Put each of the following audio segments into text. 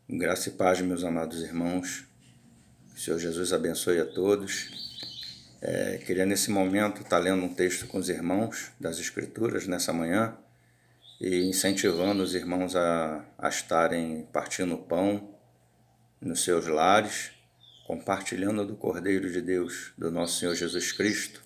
Graça e paz, meus amados irmãos. Que o Senhor Jesus abençoe a todos. Queria nesse momento estar lendo um texto com os irmãos das Escrituras nessa manhã e incentivando os irmãos a estarem partindo o pão nos seus lares, compartilhando do Cordeiro de Deus, do nosso Senhor Jesus Cristo.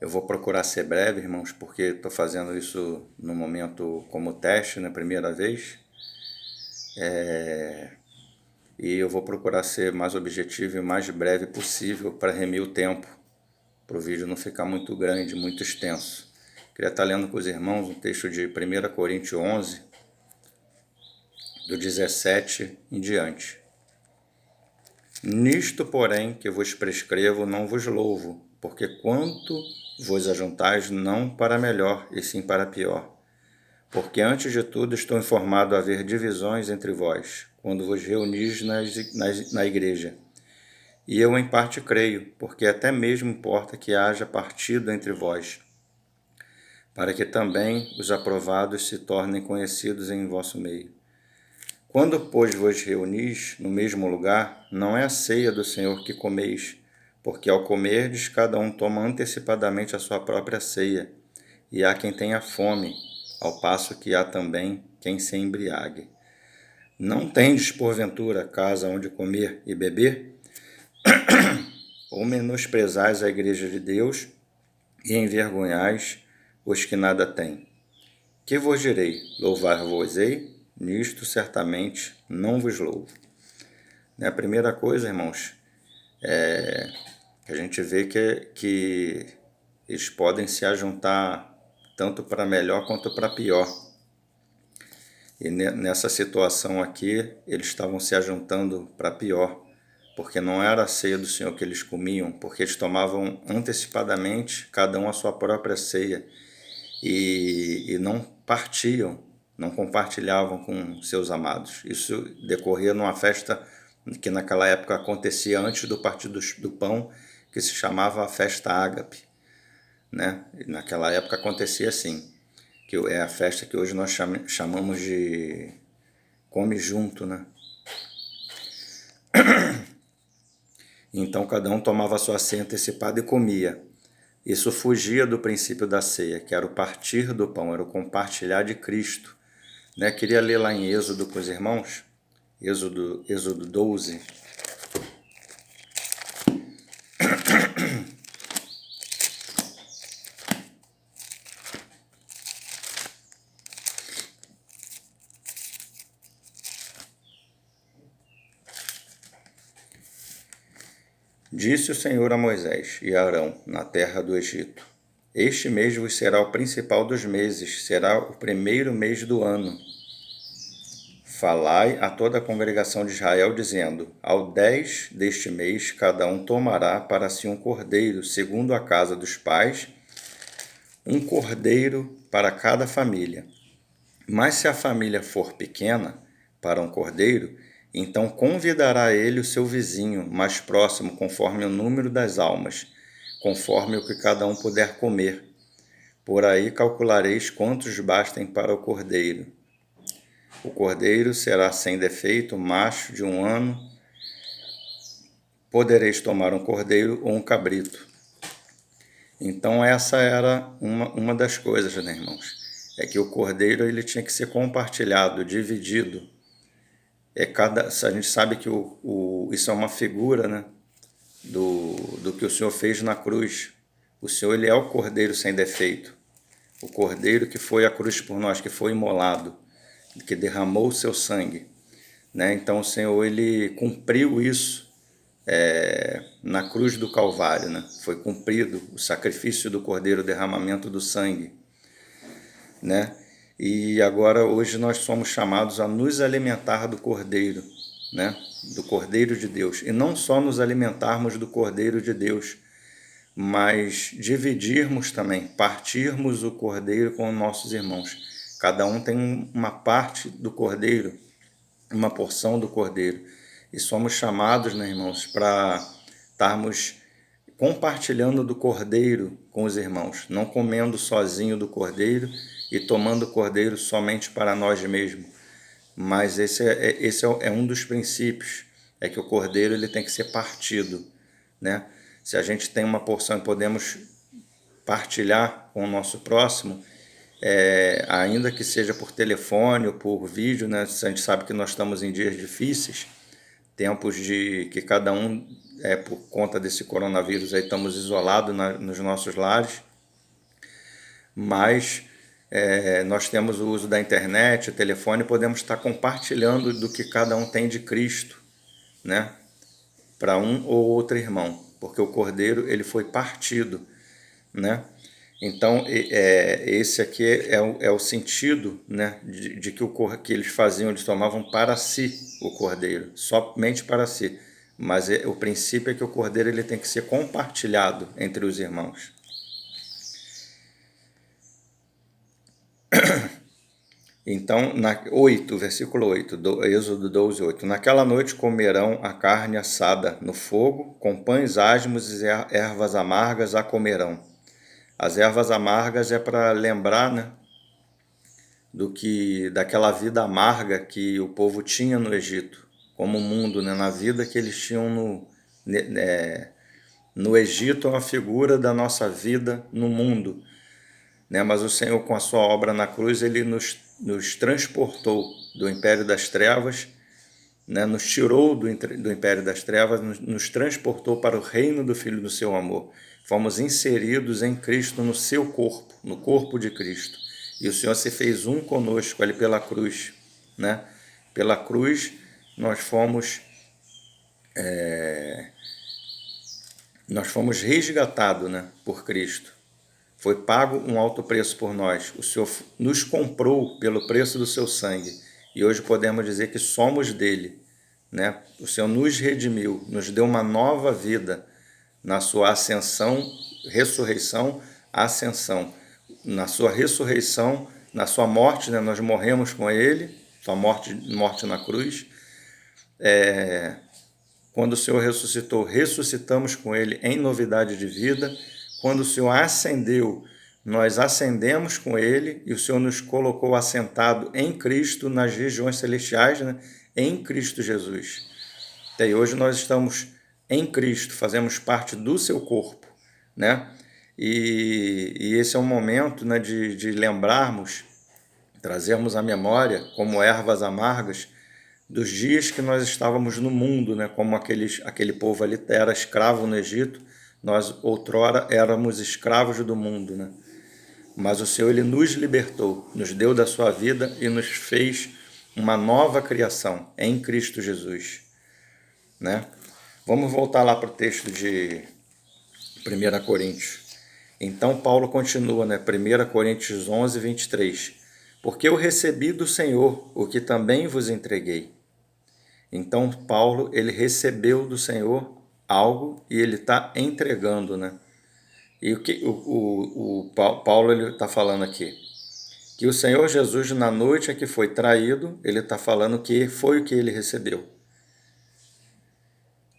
Eu vou procurar ser breve, irmãos, porque estou fazendo isso no momento como teste, na primeira vez. E eu vou procurar ser mais objetivo e mais breve possível para remir o tempo, para o vídeo não ficar muito grande, muito extenso. Queria estar lendo com os irmãos um texto de 1 Coríntios 11, do 17 em diante. Nisto, porém, que vos prescrevo, não vos louvo, porque quanto vos ajuntais, não para melhor, e sim para pior. Porque antes de tudo estou informado a haver divisões entre vós, quando vos reunis na igreja. E eu em parte creio, porque até mesmo importa que haja partido entre vós, para que também os aprovados se tornem conhecidos em vosso meio. Quando, pois, vos reunis no mesmo lugar, não é a ceia do Senhor que comeis, porque ao comerdes cada um toma antecipadamente a sua própria ceia, e há quem tenha fome, ao passo que há também quem se embriague. Não tendes, porventura, casa onde comer e beber? Ou menosprezais a igreja de Deus e envergonhais os que nada têm? Que vos direi? Louvar-vos-ei? Nisto certamente não vos louvo. A primeira coisa, irmãos, que a gente vê que eles podem se ajuntar tanto para melhor quanto para pior. E nessa situação aqui, eles estavam se ajuntando para pior, porque não era a ceia do Senhor que eles comiam, porque eles tomavam antecipadamente, cada um a sua própria ceia, e não partiam, não compartilhavam com seus amados. Isso decorria numa festa que naquela época acontecia antes do partir do pão, que se chamava a festa ágape, né? E naquela época acontecia assim, que é a festa que hoje nós chamamos de come junto, né? Então cada um tomava a sua ceia antecipada e comia. Isso fugia do princípio da ceia, que era o partir do pão, era o compartilhar de Cristo. Né? Queria ler lá em Êxodo com os irmãos, Êxodo 12. Disse o Senhor a Moisés e a Arão, na terra do Egito: Este mês vos será o principal dos meses, será o primeiro mês do ano. Falai a toda a congregação de Israel, dizendo: Ao 10 deste mês, cada um tomará para si um cordeiro, segundo a casa dos pais, um cordeiro para cada família. Mas se a família for pequena, para um cordeiro, então convidará ele o seu vizinho mais próximo, conforme o número das almas, conforme o que cada um puder comer. Por aí calculareis quantos bastem para o cordeiro. O cordeiro será sem defeito, macho de 1 ano. Podereis tomar um cordeiro ou um cabrito. Então essa era uma das coisas, né, irmãos? É que o cordeiro ele tinha que ser compartilhado, dividido. A gente sabe que isso é uma figura, né, do que o Senhor fez na cruz. O Senhor ele é o cordeiro sem defeito. O cordeiro que foi à cruz por nós, que foi imolado, que derramou o seu sangue. Né? Então o Senhor ele cumpriu isso na cruz do Calvário. Né? Foi cumprido o sacrifício do cordeiro, o derramamento do sangue. Né? E agora, hoje, nós somos chamados a nos alimentar do Cordeiro, né? Do Cordeiro de Deus. E não só nos alimentarmos do Cordeiro de Deus, mas dividirmos também, partirmos o Cordeiro com nossos irmãos. Cada um tem uma parte do Cordeiro, uma porção do Cordeiro. E somos chamados, né, irmãos, para estarmos compartilhando do Cordeiro com os irmãos, não comendo sozinho do Cordeiro e tomando o Cordeiro somente para nós mesmos, mas esse é um dos princípios, é que o cordeiro ele tem que ser partido, né? Se a gente tem uma porção e podemos partilhar com o nosso próximo, ainda que seja por telefone ou por vídeo, né? A gente sabe que nós estamos em dias difíceis, tempos de que cada um, por conta desse coronavírus, aí estamos isolados nos nossos lares, mas nós temos o uso da internet, o telefone, podemos estar compartilhando do que cada um tem de Cristo, né? Para um ou outro irmão, porque o cordeiro ele foi partido, né? Então, esse aqui é o sentido, né, de que eles faziam, eles tomavam para si o cordeiro, somente para si. Mas o princípio é que o cordeiro ele tem que ser compartilhado entre os irmãos. Então, 8, versículo 8, Êxodo 12, 8. Naquela noite comerão a carne assada no fogo, com pães asmos e ervas amargas a comerão. As ervas amargas é para lembrar, né, daquela vida amarga que o povo tinha no Egito, como o mundo, né, na vida que eles tinham no Egito, é uma figura da nossa vida no mundo, né? Mas o Senhor, com a sua obra na cruz, ele nos transportou do império das trevas, né? Nos tirou do império das trevas, nos transportou para o reino do Filho do seu amor. Fomos inseridos em Cristo no seu corpo, no corpo de Cristo. E o Senhor se fez um conosco ali pela cruz, né? Pela cruz nós fomos resgatados, né, por Cristo. Foi pago um alto preço por nós. O Senhor nos comprou pelo preço do seu sangue. E hoje podemos dizer que somos dele, né? O Senhor nos redimiu, nos deu uma nova vida na sua ascensão, ressurreição, ascensão. Na sua ressurreição, na sua morte, né, nós morremos com ele, sua morte na cruz. Quando o Senhor ressuscitou, ressuscitamos com ele em novidade de vida. Quando o Senhor ascendeu, nós ascendemos com ele e o Senhor nos colocou assentado em Cristo nas regiões celestiais, né? Em Cristo Jesus. Até hoje nós estamos em Cristo, fazemos parte do seu corpo, né? E esse é um momento, né, de lembrarmos, trazermos à memória, como ervas amargas, dos dias que nós estávamos no mundo, né? Como aquele povo ali era escravo no Egito, nós outrora éramos escravos do mundo, né? Mas o Senhor ele nos libertou, nos deu da sua vida e nos fez uma nova criação em Cristo Jesus, né? Vamos voltar lá para o texto de 1 Coríntios. Então Paulo continua, né? 1 Coríntios 11, 23. Porque eu recebi do Senhor o que também vos entreguei. Então Paulo ele recebeu do Senhor algo e ele está entregando, né? E o que Paulo ele está falando aqui? Que o Senhor Jesus, na noite em que foi traído, ele está falando que foi o que ele recebeu.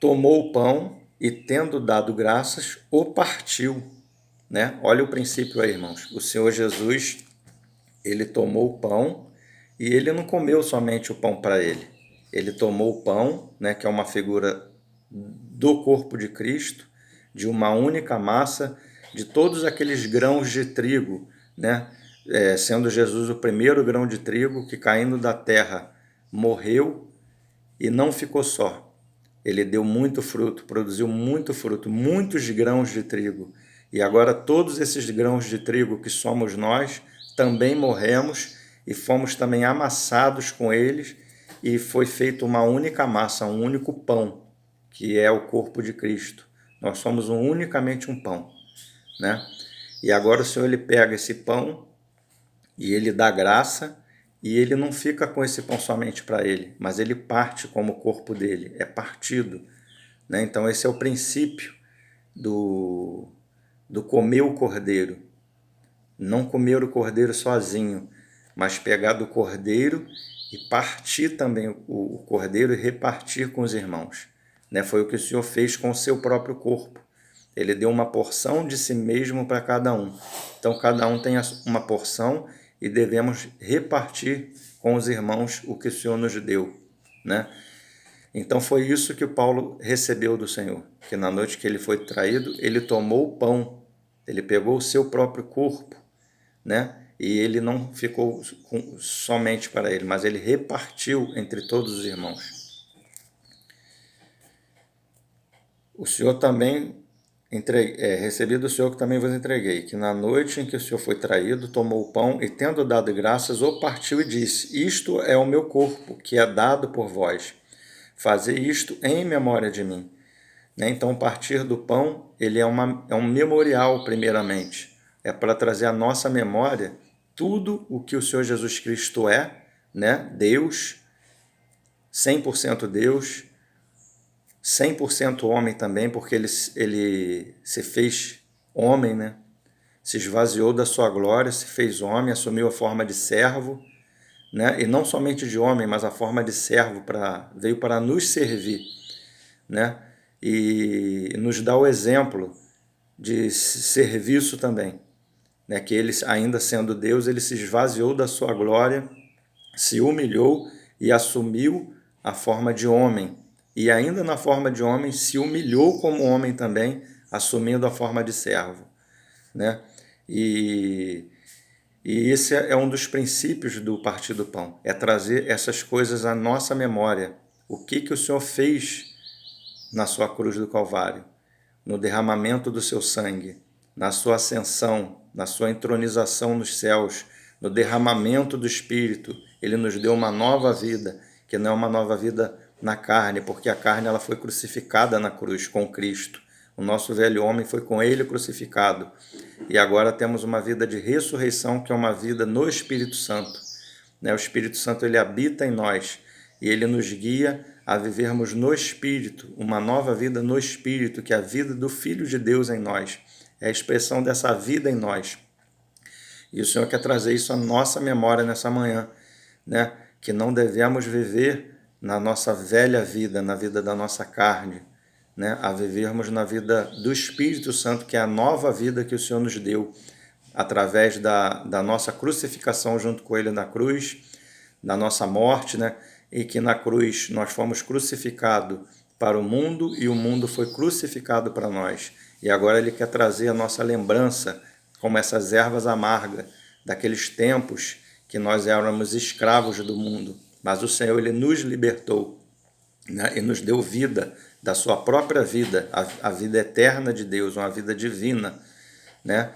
Tomou o pão e, tendo dado graças, o partiu, né? Olha o princípio aí, irmãos. O Senhor Jesus, ele tomou o pão e ele não comeu somente o pão para ele. Ele tomou o pão, né, que é uma figura do corpo de Cristo, de uma única massa, de todos aqueles grãos de trigo, né? Sendo Jesus o primeiro grão de trigo que, caindo da terra, morreu e não ficou só. Ele deu muito fruto, produziu muito fruto, muitos grãos de trigo. E agora todos esses grãos de trigo que somos nós, também morremos e fomos também amassados com eles e foi feita uma única massa, um único pão, que é o corpo de Cristo. Nós somos unicamente um pão, né? E agora o Senhor ele pega esse pão e ele dá graça e ele não fica com esse pão somente para ele, mas ele parte como o corpo dele, é partido, né? Então esse é o princípio do comer o cordeiro. Não comer o cordeiro sozinho, mas pegar do cordeiro e partir também o cordeiro e repartir com os irmãos, né? Foi o que o Senhor fez com o seu próprio corpo. Ele deu uma porção de si mesmo para cada um. Então cada um tem uma porção e devemos repartir com os irmãos o que o Senhor nos deu, né? Então foi isso que o Paulo recebeu do Senhor, que na noite que ele foi traído, ele tomou o pão, ele pegou o seu próprio corpo, né? E ele não ficou somente para ele, mas ele repartiu entre todos os irmãos. O Senhor também recebi do Senhor que também vos entreguei, que na noite em que o Senhor foi traído, tomou o pão e, tendo dado graças, o partiu e disse: Isto é o meu corpo, que é dado por vós. Fazei isto em memória de mim. Né? Então, o partir do pão, ele é um memorial, primeiramente. É para trazer à nossa memória tudo o que o Senhor Jesus Cristo é, né? Deus, 100% Deus, 100% homem também, porque ele se fez homem, né? Se esvaziou da sua glória, se fez homem, assumiu a forma de servo, né? E não somente de homem, mas a forma de servo, veio para nos servir, né? E nos dá o exemplo de serviço também, né? Que ele, ainda sendo Deus, ele se esvaziou da sua glória, se humilhou e assumiu a forma de homem. E ainda na forma de homem, se humilhou como homem também, assumindo a forma de servo, né? E esse é um dos princípios do Partir do Pão, é trazer essas coisas à nossa memória. O que o Senhor fez na sua cruz do Calvário, no derramamento do seu sangue, na sua ascensão, na sua entronização nos céus, no derramamento do Espírito. Ele nos deu uma nova vida, que não é uma nova vida na carne, porque a carne ela foi crucificada na cruz com Cristo. O nosso velho homem foi com ele crucificado. E agora temos uma vida de ressurreição, que é uma vida no Espírito Santo. O Espírito Santo ele habita em nós e ele nos guia a vivermos no Espírito, uma nova vida no Espírito, que é a vida do Filho de Deus em nós. É a expressão dessa vida em nós. E o Senhor quer trazer isso à nossa memória nessa manhã, né? Que não devemos viver na nossa velha vida, na vida da nossa carne, né? A vivermos na vida do Espírito Santo, que é a nova vida que o Senhor nos deu, através da nossa crucificação junto com Ele na cruz, da nossa morte, né? E que na cruz nós fomos crucificados para o mundo e o mundo foi crucificado para nós. E agora Ele quer trazer a nossa lembrança, como essas ervas amargas, daqueles tempos que nós éramos escravos do mundo. Mas o Senhor, Ele nos libertou, né? E nos deu vida, da sua própria vida, a vida eterna de Deus, uma vida divina, né?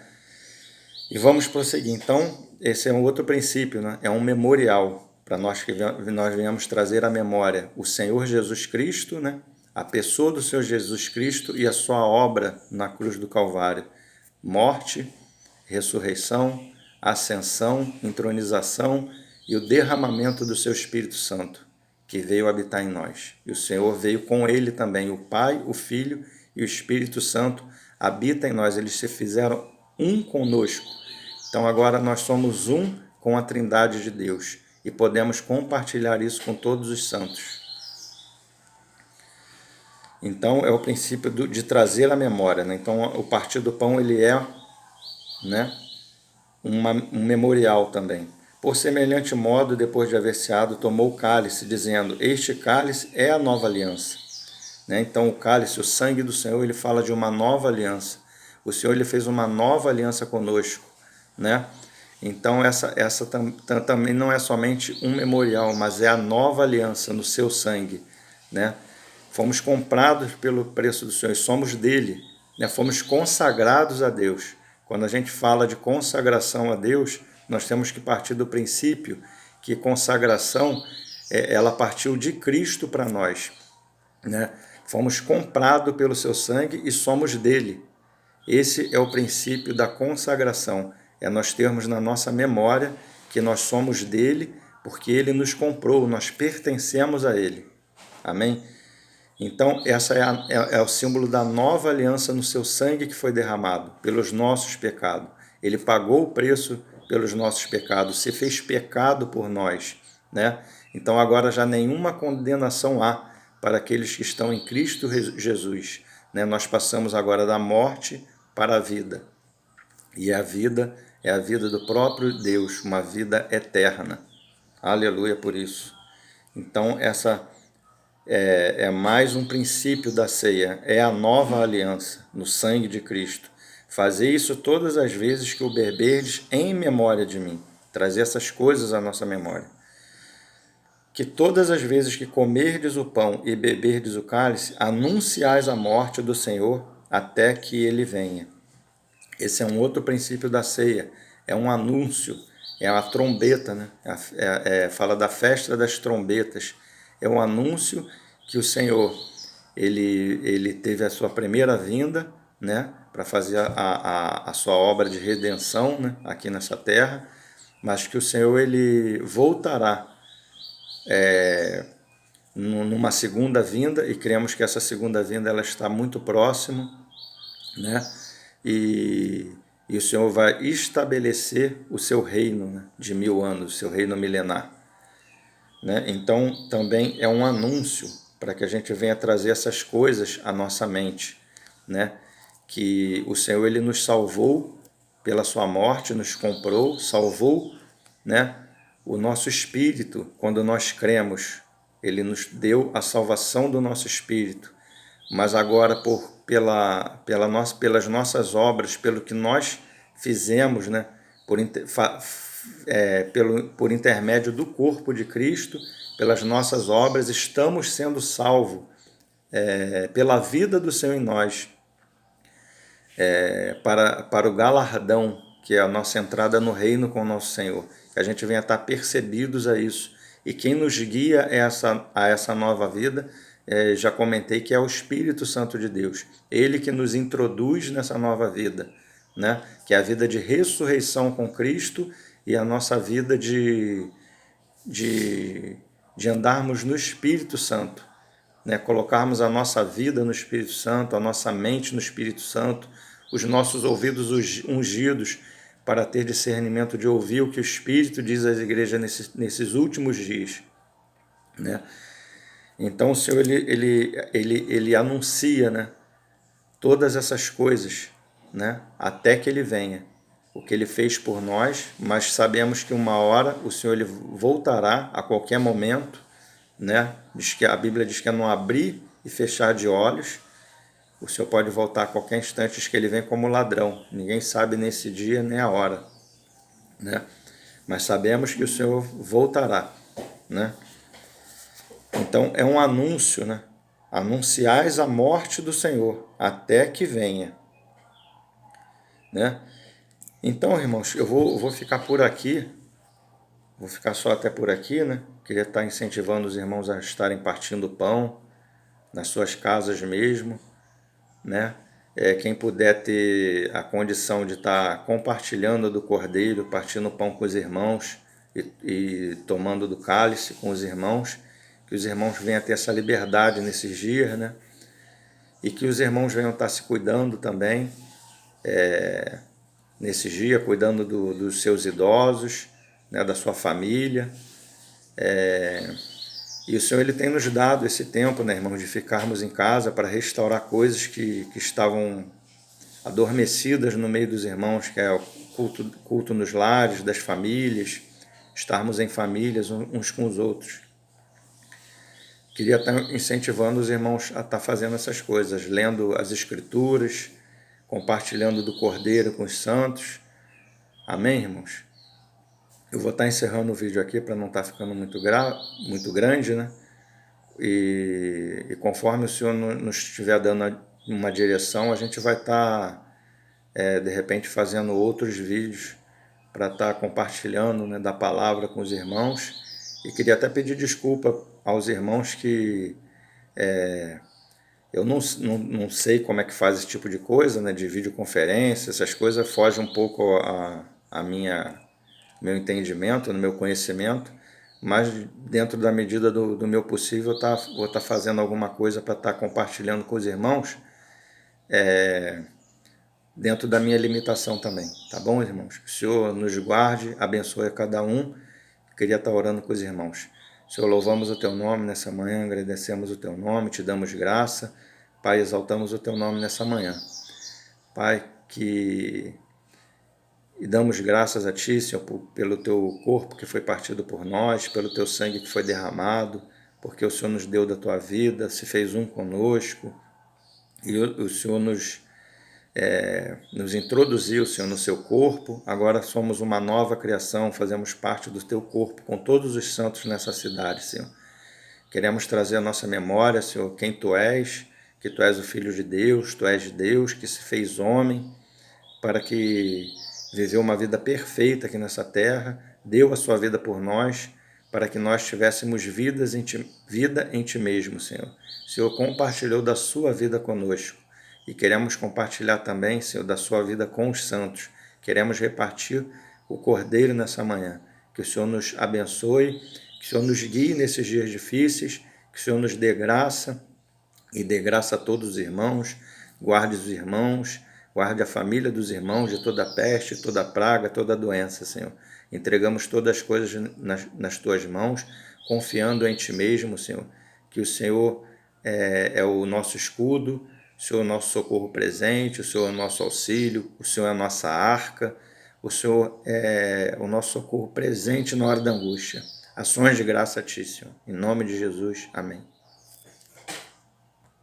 E vamos prosseguir. Então, esse é um outro princípio, né? É um memorial para nós, que nós venhamos trazer à memória o Senhor Jesus Cristo, né? A pessoa do Senhor Jesus Cristo e a sua obra na cruz do Calvário. Morte, ressurreição, ascensão, entronização e o derramamento do seu Espírito Santo, que veio habitar em nós. E o Senhor veio com ele também, o Pai, o Filho e o Espírito Santo habita em nós. Eles se fizeram um conosco. Então agora nós somos um com a Trindade de Deus e podemos compartilhar isso com todos os santos. Então é o princípio de trazer a memória, né? Então o Partir do Pão ele é, né, um memorial também. Por semelhante modo, depois de haver ceado, tomou o cálice, dizendo: Este cálice é a nova aliança. Né? Então o cálice, o sangue do Senhor, ele fala de uma nova aliança. O Senhor ele fez uma nova aliança conosco, né? Então essa também não é somente um memorial, mas é a nova aliança no seu sangue, né? Fomos comprados pelo preço do Senhor, somos dele, né? Fomos consagrados a Deus. Quando a gente fala de consagração a Deus, nós temos que partir do princípio que consagração, ela partiu de Cristo para nós, né? Fomos comprados pelo seu sangue e somos dele. Esse é o princípio da consagração, é nós termos na nossa memória que nós somos dele, porque ele nos comprou, nós pertencemos a ele. Amém? Então, essa é o símbolo da nova aliança no seu sangue que foi derramado pelos nossos pecados. Ele pagou o preço pelos nossos pecados, se fez pecado por nós, né? Então, agora já nenhuma condenação há para aqueles que estão em Cristo Jesus, né? Nós passamos agora da morte para a vida. E a vida é a vida do próprio Deus, uma vida eterna. Aleluia por isso. Então, essa é mais um princípio da ceia, é a nova aliança no sangue de Cristo. Fazer isso todas as vezes que o beberdes em memória de mim. Trazer essas coisas à nossa memória. Que todas as vezes que comerdes o pão e beberdes o cálice, anunciais a morte do Senhor até que ele venha. Esse é um outro princípio da ceia, é um anúncio, é a trombeta, né? Fala da festa das trombetas, é um anúncio que o Senhor ele teve a sua primeira vinda, né? Para fazer a sua obra de redenção, né? Aqui nessa terra, mas que o Senhor ele voltará numa segunda vinda, e cremos que essa segunda vinda ela está muito próxima, né? E o Senhor vai estabelecer o seu reino, né, de 1000 anos, o seu reino milenar. Né? Então, também é um anúncio para que a gente venha trazer essas coisas à nossa mente. Né? Que o Senhor ele nos salvou pela sua morte, nos comprou, salvou, né, o nosso espírito quando nós cremos. Ele nos deu a salvação do nosso espírito. Mas agora, pelas nossas obras, pelo que nós fizemos, né, por intermédio do corpo de Cristo, pelas nossas obras, estamos sendo salvos pela vida do Senhor em nós, para o galardão, que é a nossa entrada no reino com o nosso Senhor. Que a gente venha estar percebidos a isso. E quem nos guia a essa nova vida, já comentei que é o Espírito Santo de Deus. Ele que nos introduz nessa nova vida, né? Que é a vida de ressurreição com Cristo e a nossa vida de andarmos no Espírito Santo. Né? Colocarmos a nossa vida no Espírito Santo, a nossa mente no Espírito Santo, os nossos ouvidos ungidos para ter discernimento de ouvir o que o Espírito diz às igrejas nesses últimos dias. Né? Então o Senhor ele anuncia, né, todas essas coisas, né, até que ele venha. O que ele fez por nós, mas sabemos que uma hora o Senhor ele voltará a qualquer momento, né? A Bíblia diz que é não abrir e fechar de olhos. O Senhor pode voltar a qualquer instante, diz que ele vem como ladrão. Ninguém sabe nesse dia nem a hora, né? Mas sabemos que o Senhor voltará, né? Então é um anúncio, né? Anunciais a morte do Senhor até que venha, né? Então, irmãos, eu vou ficar por aqui. Vou ficar só até por aqui, né? Queria estar incentivando os irmãos a estarem partindo pão nas suas casas mesmo, né? Quem puder ter a condição de estar compartilhando do cordeiro, partindo pão com os irmãos e tomando do cálice com os irmãos, que os irmãos venham ter essa liberdade nesses dias, né? E que os irmãos venham estar se cuidando também nesses dias, cuidando dos seus idosos, né? Da sua família. E o Senhor ele tem nos dado esse tempo, né, irmãos, de ficarmos em casa para restaurar coisas que estavam adormecidas no meio dos irmãos, que é o culto nos lares, das famílias, estarmos em famílias uns com os outros. Queria estar incentivando os irmãos a estar fazendo essas coisas, lendo as Escrituras, compartilhando do Cordeiro com os santos. Amém, irmãos? Eu vou estar encerrando o vídeo aqui para não estar ficando muito grande, né? E conforme o Senhor nos estiver dando uma direção, a gente vai estar, de repente, fazendo outros vídeos para estar compartilhando, né, da palavra com os irmãos. E queria até pedir desculpa aos irmãos que eu não sei como é que faz esse tipo de coisa, né, de videoconferência, essas coisas fogem um pouco a meu entendimento, no meu conhecimento, mas dentro da medida do meu possível, vou estar fazendo alguma coisa para estar compartilhando com os irmãos, dentro da minha limitação também, tá bom, irmãos? Que o Senhor nos guarde, abençoe a cada um. Queria estar orando com os irmãos. Senhor, louvamos o Teu nome nessa manhã, agradecemos o Teu nome, te damos graça. Pai, exaltamos o Teu nome nessa manhã. Pai, que E damos graças a Ti, Senhor, pelo Teu corpo que foi partido por nós, pelo Teu sangue que foi derramado, porque o Senhor nos deu da Tua vida, se fez um conosco, e o Senhor nos introduziu, Senhor, no Seu corpo. Agora somos uma nova criação, fazemos parte do Teu corpo, com todos os santos nessa cidade, Senhor. Queremos trazer à nossa memória, Senhor, quem Tu és, que Tu és o Filho de Deus, Tu és Deus que se fez homem, para que viveu uma vida perfeita aqui nessa terra, deu a sua vida por nós, para que nós tivéssemos vida em Ti mesmo, Senhor. O Senhor compartilhou da sua vida conosco e queremos compartilhar também, Senhor, da sua vida com os santos. Queremos repartir o Cordeiro nessa manhã. Que o Senhor nos abençoe, que o Senhor nos guie nesses dias difíceis, que o Senhor nos dê graça e dê graça a todos os irmãos, guarde os irmãos, guarde a família dos irmãos de toda peste, toda praga, toda doença, Senhor. Entregamos todas as coisas nas Tuas mãos, confiando em Ti mesmo, Senhor, que o Senhor é o nosso escudo, o Senhor é o nosso socorro presente, o Senhor é o nosso auxílio, o Senhor é a nossa arca, o Senhor é o nosso socorro presente na hora da angústia. Ações de graça a Ti, Senhor. Em nome de Jesus. Amém.